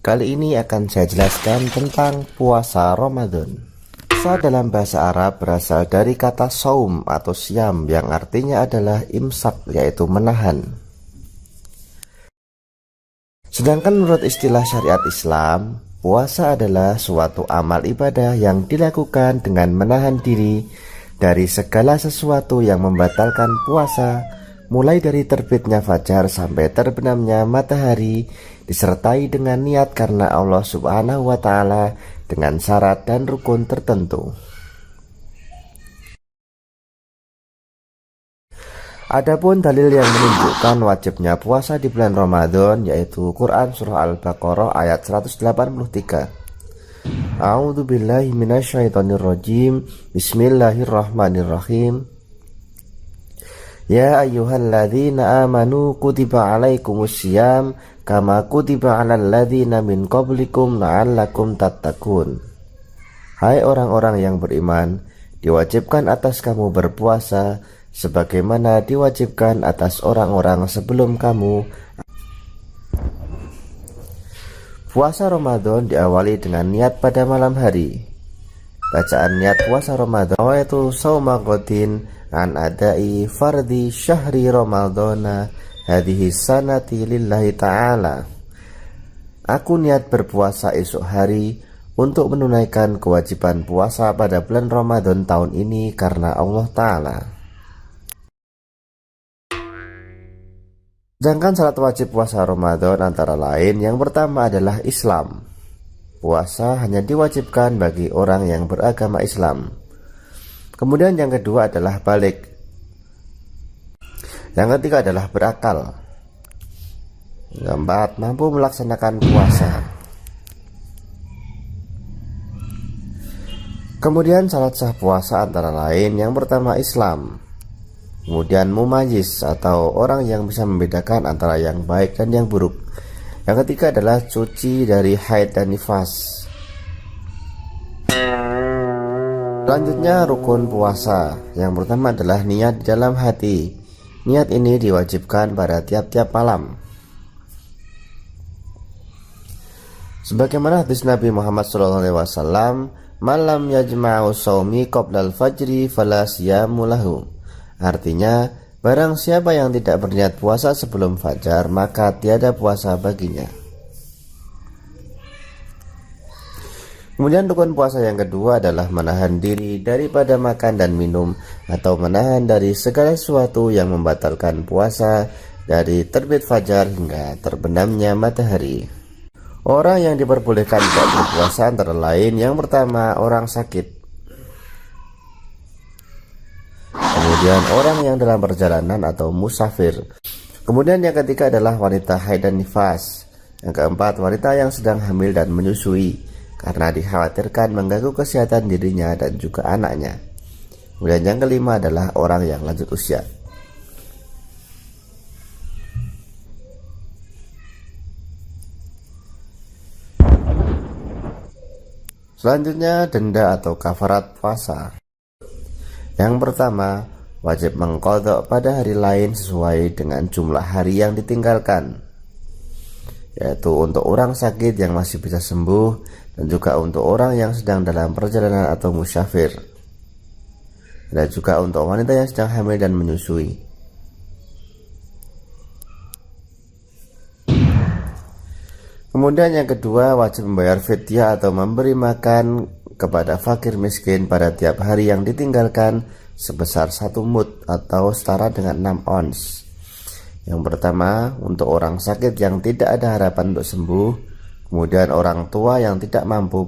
Kali ini akan saya jelaskan tentang puasa Ramadan. Puasa dalam bahasa Arab berasal dari kata saum atau siam yang artinya adalah imsak, yaitu menahan. Sedangkan menurut istilah syariat Islam, puasa adalah suatu amal ibadah yang dilakukan dengan menahan diri dari segala sesuatu yang membatalkan puasa, mulai dari terbitnya fajar sampai terbenamnya matahari, disertai dengan niat karena Allah Subhanahu wa Ta'ala dengan syarat dan rukun tertentu. Adapun dalil yang menunjukkan wajibnya puasa di bulan Ramadan yaitu Quran Surah Al-Baqarah ayat 183. A'udzu billahi minasyaitonir rajim. Bismillahirrahmanirrahim. Ya ayyuhalladzina amanu kutiba alaikumusiyam kama kutiba alal ladzina min qablikum la'allakum tattaqun. Hai orang-orang yang beriman, diwajibkan atas kamu berpuasa sebagaimana diwajibkan atas orang-orang sebelum kamu. Puasa Ramadan diawali dengan niat pada malam hari. Bacaan niat puasa Ramadan yaitu shauma ghadin an adai fardhi syahri ramadhana hadhihi sanati lillahi ta'ala. Aku niat berpuasa esok hari untuk menunaikan kewajiban puasa pada bulan Ramadan tahun ini karena Allah Ta'ala. Sedangkan syarat wajib puasa Ramadan antara lain yang pertama adalah Islam. Puasa hanya diwajibkan bagi orang yang beragama Islam. Kemudian yang kedua adalah balik. Yang ketiga adalah berakal. Yang keempat, mampu melaksanakan puasa. Kemudian syarat sah puasa antara lain yang pertama Islam. Kemudian mumayyiz atau orang yang bisa membedakan antara yang baik dan yang buruk. Yang ketiga adalah suci dari haid dan nifas. Selanjutnya rukun puasa. Yang pertama adalah niat di dalam hati. Niat ini diwajibkan pada tiap-tiap malam. Sebagaimana hadis Nabi Muhammad SAW, malam yajma'u shaumi qoblal fajri fala siyamu lahu. Artinya, barang siapa yang tidak berniat puasa sebelum fajar, maka tiada puasa baginya. Kemudian rukun puasa yang kedua adalah menahan diri daripada makan dan minum atau menahan dari segala sesuatu yang membatalkan puasa dari terbit fajar hingga terbenamnya matahari. Orang yang diperbolehkan tidak berpuasa antara lain yang pertama orang sakit. Kemudian orang yang dalam perjalanan atau musafir. Kemudian yang ketiga adalah wanita haid dan nifas. Yang keempat, wanita yang sedang hamil dan menyusui karena dikhawatirkan mengganggu kesehatan dirinya dan juga anaknya. Kemudian yang kelima adalah orang yang lanjut usia. Selanjutnya denda atau kafarat puasa. Yang pertama, wajib mengqadha pada hari lain sesuai dengan jumlah hari yang ditinggalkan, yaitu untuk orang sakit yang masih bisa sembuh dan juga untuk orang yang sedang dalam perjalanan atau musafir, dan juga untuk wanita yang sedang hamil dan menyusui. Kemudian yang kedua, wajib membayar fidyah atau memberi makan kepada fakir miskin pada tiap hari yang ditinggalkan sebesar 1 mud atau setara dengan 6 ons. Yang pertama, untuk orang sakit yang tidak ada harapan untuk sembuh. Kemudian orang tua yang tidak mampu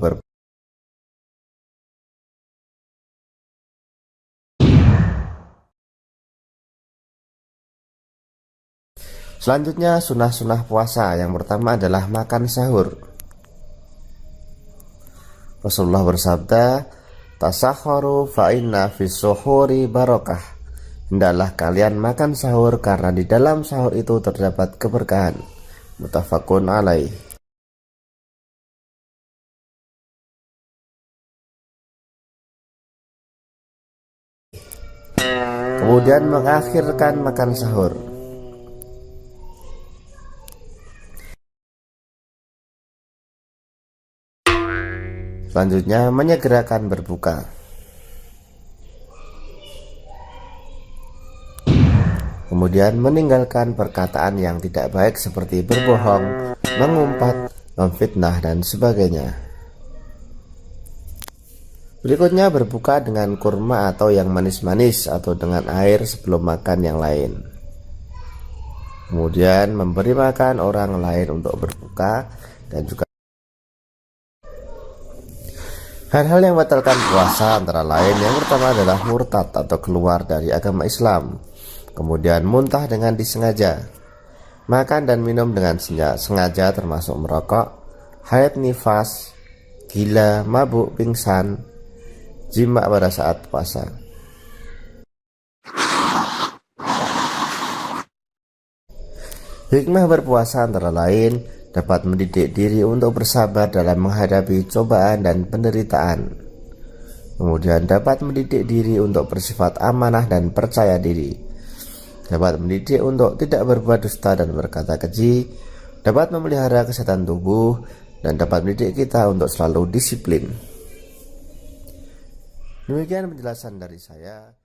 Selanjutnya sunah-sunah puasa. Yang pertama adalah makan sahur. Rasulullah bersabda, tasahharu fa inna fis suhuri barakah. Hendaklah kalian makan sahur karena di dalam sahur itu terdapat keberkahan. Muttafaqun alaih. Kemudian mengakhirkan makan sahur. Selanjutnya, menyegerakan berbuka. Kemudian meninggalkan perkataan yang tidak baik seperti berbohong, mengumpat, memfitnah, dan sebagainya. Berikutnya, berbuka dengan kurma atau yang manis-manis atau dengan air sebelum makan yang lain. Kemudian memberi makan orang lain untuk berbuka dan juga hal-hal yang membatalkan puasa antara lain yang pertama adalah murtad atau keluar dari agama Islam. Kemudian muntah dengan disengaja, makan dan minum dengan sengaja termasuk merokok, haid nifas, gila, mabuk, pingsan, jima pada saat puasa. Hikmah berpuasa antara lain dapat mendidik diri untuk bersabar dalam menghadapi cobaan dan penderitaan. Kemudian dapat mendidik diri untuk bersifat amanah dan percaya diri. Dapat mendidik untuk tidak berbuat dusta dan berkata keji, dapat memelihara kesehatan tubuh, dan dapat mendidik kita untuk selalu disiplin. Demikian penjelasan dari saya.